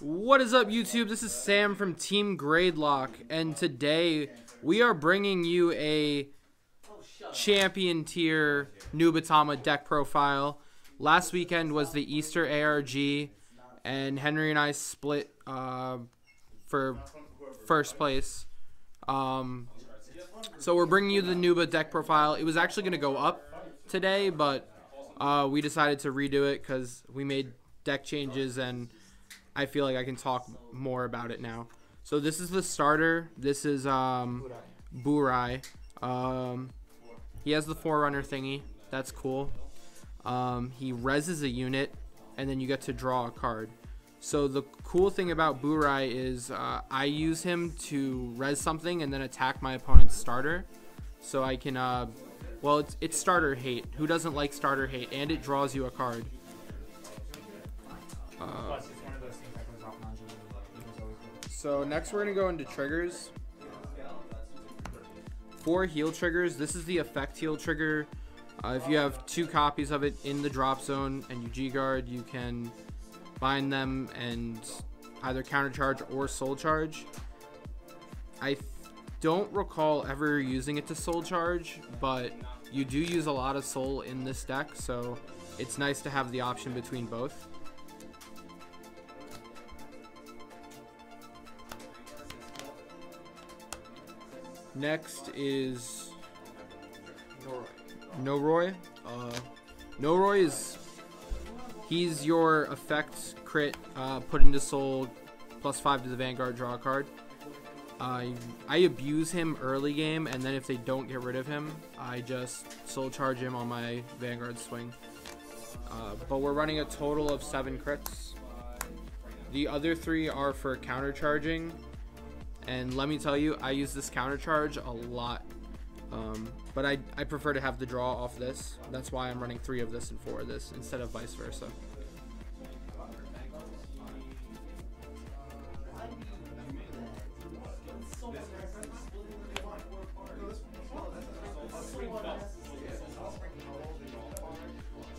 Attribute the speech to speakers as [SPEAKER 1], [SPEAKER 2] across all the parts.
[SPEAKER 1] What is up, YouTube? This is Sam from Team Gradelock, and today we are bringing you a champion tier Nubatama deck profile. Last weekend was the Easter ARG, and Henry and I split for first place. So we're bringing you the Nuba deck profile. It was actually going to go up today, but we decided to redo it because we made deck changes, and I feel like I can talk more about it now. So this is the starter. This is Burai. He has the Forerunner thingy. That's cool. He reses a unit, and then you get to draw a card. So the cool thing about Burai is I use him to res something and then attack my opponent's starter. So I can, well, it's starter hate. Who doesn't like starter hate? And it draws you a card. So next we're going to go into triggers. 4 heal triggers. This is the effect heal trigger. If you have 2 copies of it in the drop zone and you G-guard, you can bind them and either counter charge or soul charge. I don't recall ever using it to soul charge, but you do use a lot of soul in this deck, so it's nice to have the option between both. Next is Noroi. Noroi is, he's your effect crit, put into soul, +5 to the Vanguard, draw a card. I abuse him early game, and then if they don't get rid of him, I just soul charge him on my Vanguard swing. But we're running a total of 7 crits. The other 3 are for counter charging. And let me tell you, I use this counter charge a lot, but I prefer to have the draw off this. That's why I'm running 3 of this and 4 of this instead of vice versa.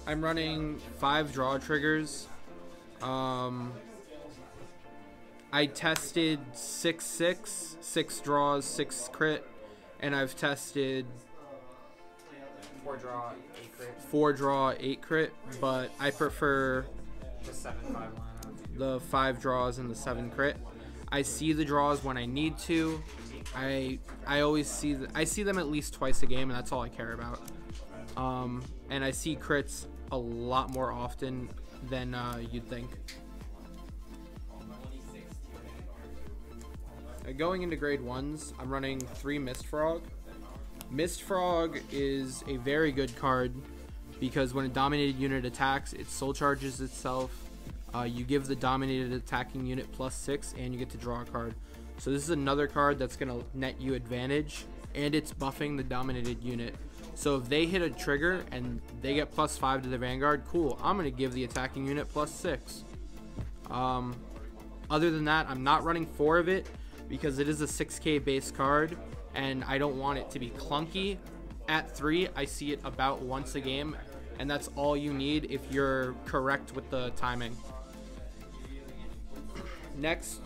[SPEAKER 1] I'm running 5 draw triggers. I tested 6/6, 6 draws, 6 crit, and I've tested
[SPEAKER 2] 4 draw, 8 crit.
[SPEAKER 1] 4 draw, 8 crit, but I prefer
[SPEAKER 2] The 7/5 lineup.
[SPEAKER 1] the 5 draws and the 7 crit. I see the draws when I need to. I always see I see them at least twice a game, and that's all I care about. And I see crits a lot more often than you'd think. Going into grade 1s, I'm running 3 Mist Frog. Mist Frog is a very good card because when a dominated unit attacks, it soul charges itself. You give the dominated attacking unit +6, and you get to draw a card. So this is another card that's going to net you advantage, and it's buffing the dominated unit. So if they hit a trigger and they get +5 to the Vanguard, cool, I'm going to give the attacking unit +6. Other than that, I'm not running 4 of it, because it is a 6k base card, and I don't want it to be clunky. At 3, I see it about once a game, and that's all you need if you're correct with the timing. Next,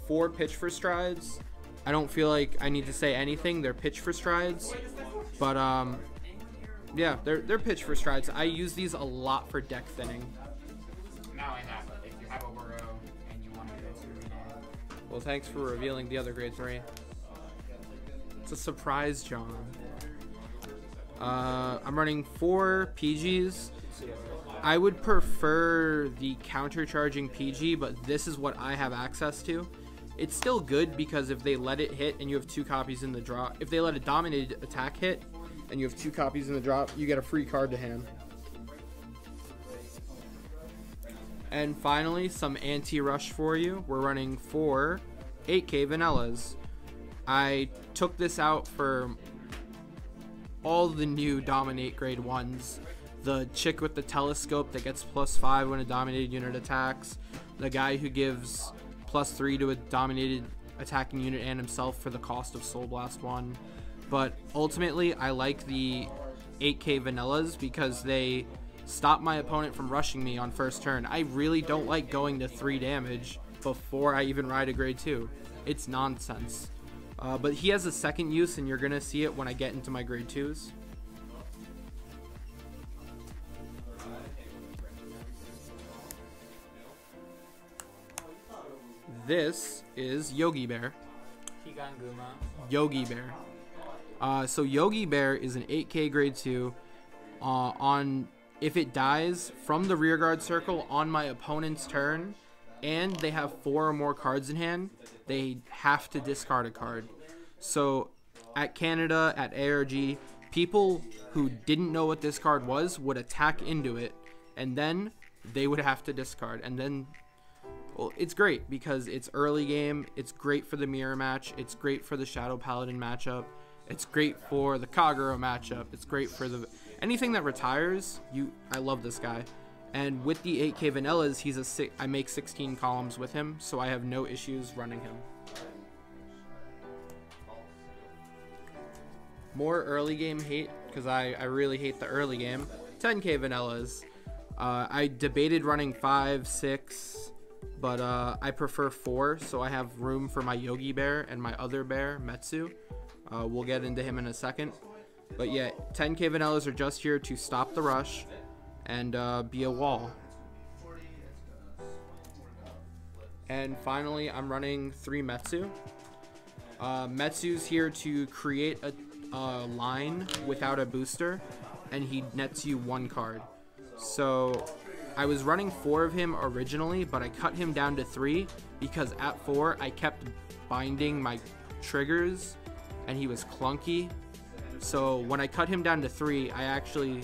[SPEAKER 1] 4 Pitch for Strides. I don't feel like I need to say anything. They're Pitch for Strides, but yeah, they're Pitch for Strides. I use these a lot for deck thinning.
[SPEAKER 2] Now I have, if you have a Wuro and you want to go to rename.
[SPEAKER 1] Well, thanks for revealing the other grade 3. It's a surprise, John. I'm running 4 PGs. I would prefer the counter-charging PG, but this is what I have access to. It's still good because if they let it hit and you have 2 copies in the drop, if they let a dominated attack hit and you have 2 copies in the drop, you get a free card to hand. And finally, some anti-rush for you. We're running 4 8k vanillas. I took this out for all the new Dominate grade 1s. The chick with the telescope that gets +5 when a dominated unit attacks. The guy who gives +3 to a dominated attacking unit and himself for the cost of Soul Blast 1. But ultimately, I like the 8k vanillas because they stop my opponent from rushing me on first turn. I really don't like going to 3 damage before I even ride a grade 2. It's nonsense. But he has a second use, and you're going to see it when I get into my grade 2s. This is Yogi Bear. Yogi Bear. So Yogi Bear is an 8k grade 2. If it dies from the rearguard circle on my opponent's turn, and they have 4 or more cards in hand, they have to discard a card. So at Canada, at ARG, people who didn't know what this card was would attack into it, and then they would have to discard. And then, well, it's great because it's early game. It's great for the mirror match. It's great for the Shadow Paladin matchup. It's great for the Kagura matchup. It's great for the anything that retires. I love this guy. And with the 8k vanillas, I make 16 columns with him, so I have no issues running him. More early game hate, because I really hate the early game. 10k vanillas. I debated running 5, 6, but I prefer 4, so I have room for my Yogi Bear and my other bear, Metsu. We'll get into him in a second. But yeah, 10k vanillas are just here to stop the rush and be a wall. And finally, I'm running 3 Metsu. Metsu's here to create a line without a booster, and he nets you 1 card. So I was running 4 of him originally, but I cut him down to 3 because at 4 I kept binding my triggers and he was clunky. So when I cut him down to 3, I actually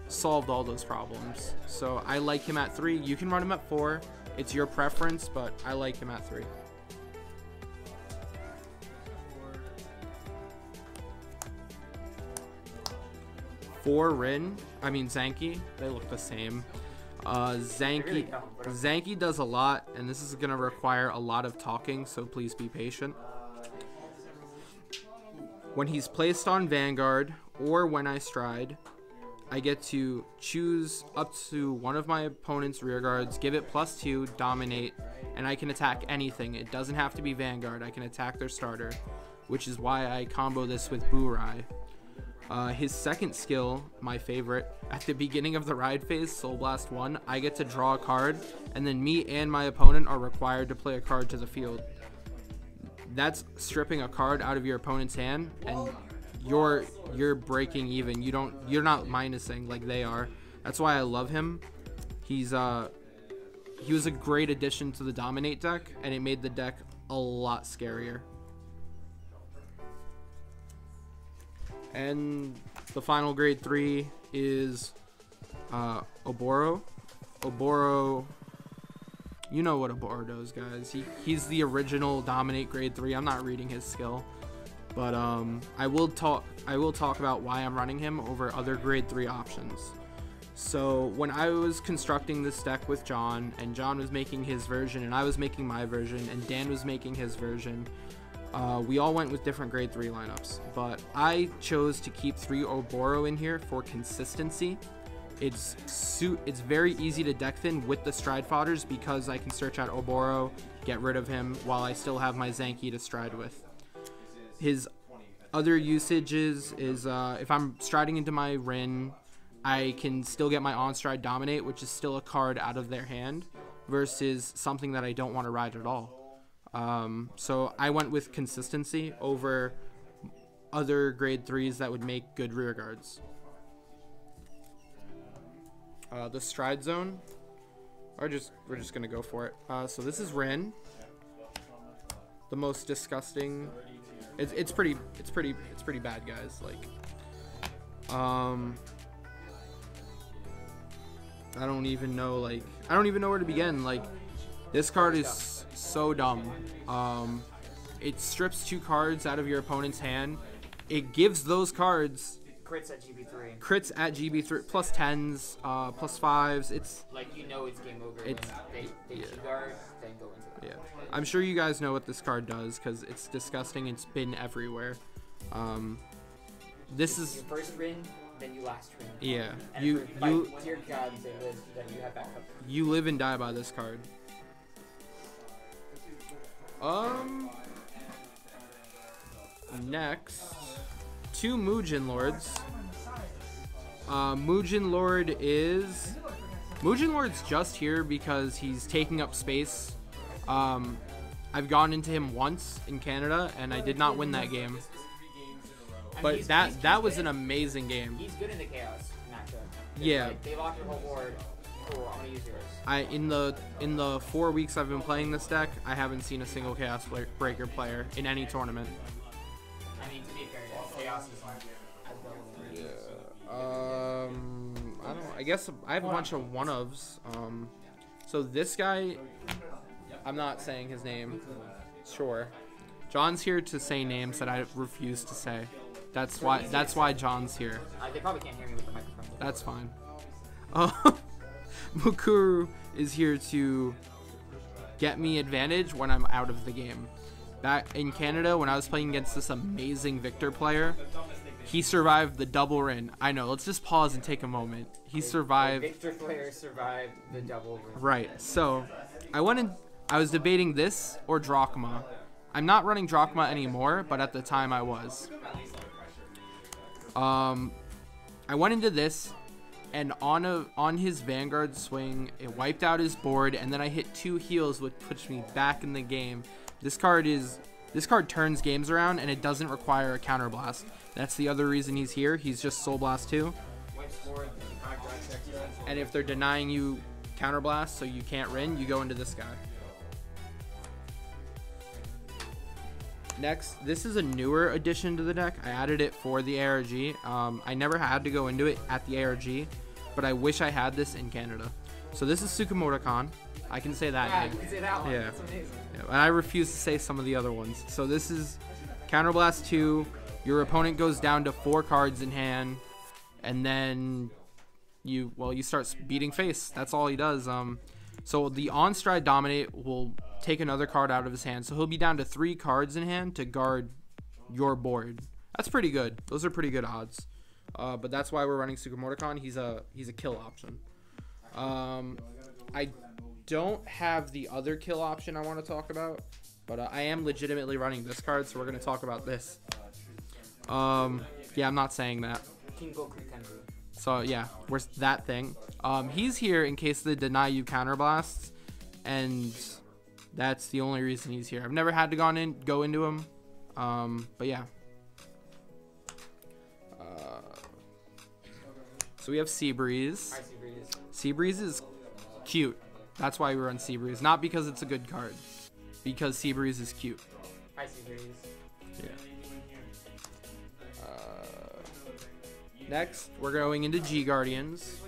[SPEAKER 1] solved all those problems. So I like him at 3. You can run him at 4. It's your preference, but I like him at 3. For Zanki, they look the same. Zanki does a lot, and this is going to require a lot of talking, so please be patient. When he's placed on Vanguard, or when I stride, I get to choose up to one of my opponent's rear guards, give it +2, dominate, and I can attack anything. It doesn't have to be Vanguard. I can attack their starter, which is why I combo this with Burai. His second skill, my favorite, at the beginning of the ride phase, Soul Blast 1, I get to draw a card, and then me and my opponent are required to play a card to the field. That's stripping a card out of your opponent's hand, and you're breaking even. You're not minusing like they are. That's why I love him. He was a great addition to the Dominate deck, and it made the deck a lot scarier. And the final grade 3 is Oboro. Oboro, you know what Oboro does, guys. He's the original Dominate grade 3. I'm not reading his skill, but I will talk about why I'm running him over other grade 3 options. So when I was constructing this deck with John, and John was making his version, and I was making my version, and Dan was making his version, we all went with different grade 3 lineups, but I chose to keep 3 Oboro in here for consistency. It's very easy to deck thin with the stride fodders because I can search out Oboro, get rid of him, while I still have my Zanki to stride with. His other usages is if I'm striding into my Rin, I can still get my on-stride Dominate, which is still a card out of their hand, versus something that I don't want to ride at all. So I went with consistency over other grade 3s that would make good rear guards. The stride zone, we're just gonna go for it. So this is Rin, the most disgusting. It's pretty bad, guys. Like, I don't even know where to begin. Like, this card is so dumb. It strips 2 cards out of your opponent's hand. It gives those cards
[SPEAKER 2] crits at GB3.
[SPEAKER 1] Crits at GB3 plus 10s, plus 5s. It's
[SPEAKER 2] like, it's game over. They G-guard, then go into that.
[SPEAKER 1] Yeah, I'm sure you guys know what this card does because it's disgusting. It's been everywhere. This is
[SPEAKER 2] your first Rin. then you last turn.
[SPEAKER 1] Yeah,
[SPEAKER 2] And
[SPEAKER 1] you
[SPEAKER 2] by dear God, that you have backup.
[SPEAKER 1] you live and die by this card. Next, 2 Muujin Lords. Muujin Lord's just here because he's taking up space. I've gone into him once in Canada and I did not win that game. But that was an amazing game.
[SPEAKER 2] He's good in the chaos matchup.
[SPEAKER 1] Yeah.
[SPEAKER 2] Like, they lock your whole board. Cool, I'm gonna use yours.
[SPEAKER 1] In the 4 weeks I've been playing this deck, I haven't seen a single Chaos Breaker player in any tournament.
[SPEAKER 2] I mean, to be fair, chaos is like as
[SPEAKER 1] I
[SPEAKER 2] well.
[SPEAKER 1] don't know. I guess I have a bunch of one-ofs. So this guy, I'm not saying his name. Sure. John's here to say names that I refuse to say. That's why John's here.
[SPEAKER 2] They probably can't hear me with the microphone.
[SPEAKER 1] That's fine. Mukuru is here to get me advantage when I'm out of the game. Back in Canada, when I was playing against this amazing Victor player, he survived the double rin. I know, let's just pause and take a moment. He survived.
[SPEAKER 2] Victor player survived the double rin.
[SPEAKER 1] Right, so I was debating this or Drachma. I'm not running Drachma anymore, but at the time I was. I went into this, and on his Vanguard swing, it wiped out his board, and then I hit 2 heals, which puts me back in the game. This card turns games around, and it doesn't require a counterblast. That's the other reason he's here. He's just Soul Blast 2. And if they're denying you counterblast, so you can't rin, you go into this guy. Next, this is a newer addition to the deck. I added it for the ARG. I never had to go into it at the ARG, but I wish I had this in Canada. So this is Tsukamoto-kan. I can say that name.
[SPEAKER 2] You can say that one.
[SPEAKER 1] Yeah.
[SPEAKER 2] That's amazing.
[SPEAKER 1] Yeah, and I refuse to say some of the other ones. So this is Counterblast 2. Your opponent goes down to 4 cards in hand, and then you start beating face. That's all he does. So the on-stride Dominate will take another card out of his hand. So he'll be down to 3 cards in hand to guard your board. That's pretty good. Those are pretty good odds. But that's why we're running Tsukamoto-kan. He's a kill option. I don't have the other kill option I want to talk about, but I am legitimately running this card, so we're going to talk about this. Yeah, I'm not saying that. So yeah, where's that thing? He's here in case they deny you counterblasts, and that's the only reason he's here. I've never had to go into him, but yeah. So we have Seabreeze.
[SPEAKER 2] Hi, Seabreeze.
[SPEAKER 1] Seabreeze is cute. That's why we run Seabreeze. Not because it's a good card. Because Seabreeze is cute.
[SPEAKER 2] Hi, Seabreeze.
[SPEAKER 1] Yeah. Next, we're going into G Guardians.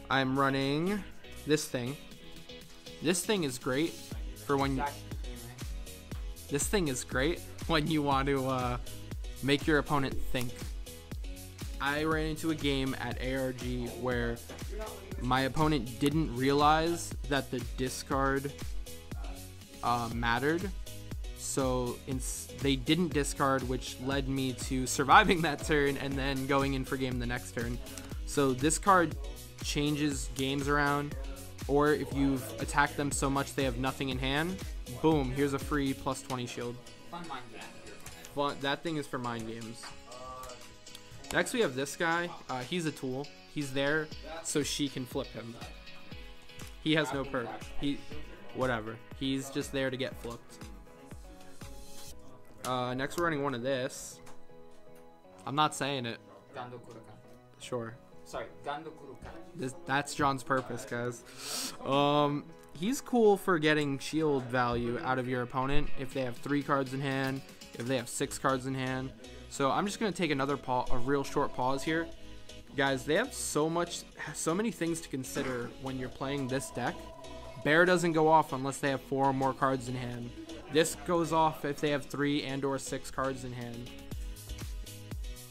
[SPEAKER 1] I'm running this thing. This thing is great for when you want to make your opponent think. I ran into a game at ARG where my opponent didn't realize that the discard mattered, so they didn't discard, which led me to surviving that turn and then going in for game the next turn. So this card changes games around, or if you've attacked them so much they have nothing in hand, boom, here's a free +20 shield.
[SPEAKER 2] Fun mind game.
[SPEAKER 1] Fun, that thing is for mind games. Next we have this guy. He's a tool. He's there so she can flip him. He has no perk. Whatever. He's just there to get flipped. Next we're running one of this. I'm not saying it. Sure.
[SPEAKER 2] Sorry, Gandokurukan.
[SPEAKER 1] That's John's purpose, guys. He's cool for getting shield value out of your opponent if they have 3 cards in hand, if they have 6 cards in hand. So I'm just gonna take a real short pause here. Guys, they have so many things to consider when you're playing this deck. Bear doesn't go off unless they have 4 or more cards in hand. This goes off if they have 3 and or 6 cards in hand.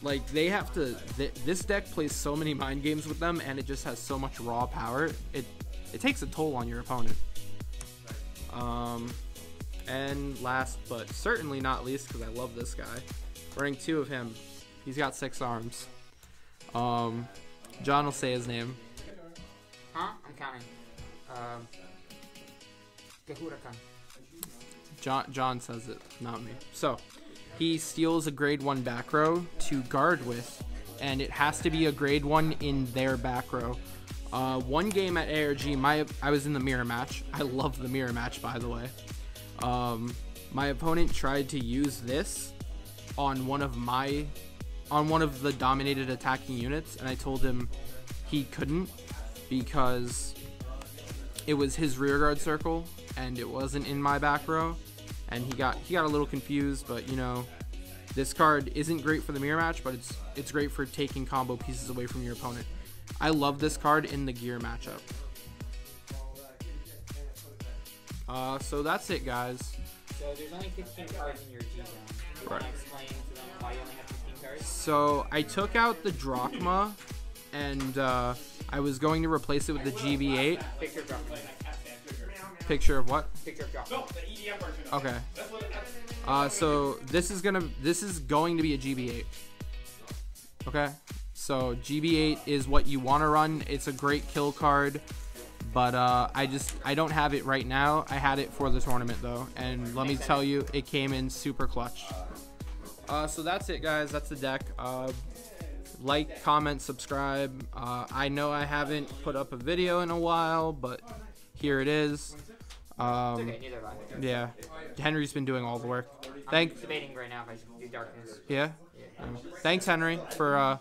[SPEAKER 1] Like, they have to, this deck plays so many mind games with them, and it just has so much raw power. It takes a toll on your opponent. And last but certainly not least, because I love this guy, running 2 of him. He's got 6 arms. John will say his name.
[SPEAKER 2] Huh? I'm counting. Gahurakan.
[SPEAKER 1] John says it, not me. So, he steals a grade 1 back row to guard with, and it has to be a grade 1 in their back row. One game at ARG, I was in the mirror match. I love the mirror match, by the way. My opponent tried to use this on one of the dominated attacking units, and I told him he couldn't because it was his rear guard circle and it wasn't in my back row, and he got a little confused. But you know, this card isn't great for the mirror match, but it's great for taking combo pieces away from your opponent. I love this card in the gear matchup. So that's it, guys.
[SPEAKER 2] So there's only 15 cards in your G zone. Do you want to explain to them why you only have 15 cards?
[SPEAKER 1] So I took out the Drachma, and I was going to replace it with the GB8.
[SPEAKER 2] Picture of Drachma.
[SPEAKER 1] Picture of what?
[SPEAKER 2] Picture of Drachma.
[SPEAKER 1] Okay. So this is going to be a GB8. Okay. So GB8 is what you want to run. It's a great kill card, but I don't have it right now. I had it for the tournament though, and let me tell you, it came in super clutch. So that's it, guys. That's the deck. Like, comment, subscribe. I know I haven't put up a video in a while, but here it is.
[SPEAKER 2] Okay, neither have I.
[SPEAKER 1] Yeah, Henry's been doing all the work.
[SPEAKER 2] I'm debating right now if I should do darkness.
[SPEAKER 1] Yeah. Thanks, Henry, for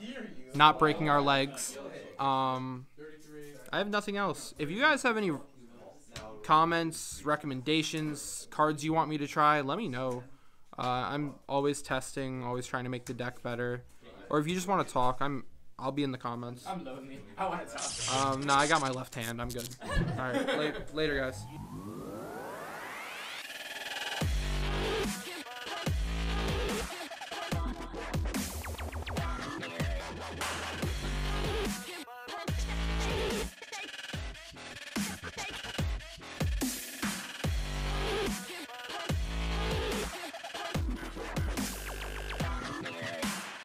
[SPEAKER 1] not breaking our legs. I have nothing else. If you guys have any comments, recommendations, cards you want me to try, let me know. I'm always testing, always trying to make the deck better. Or if you just want to talk, I'll be in the comments.
[SPEAKER 2] I'm lonely. I want to talk.
[SPEAKER 1] No, I got my left hand. I'm good. All right, later, guys.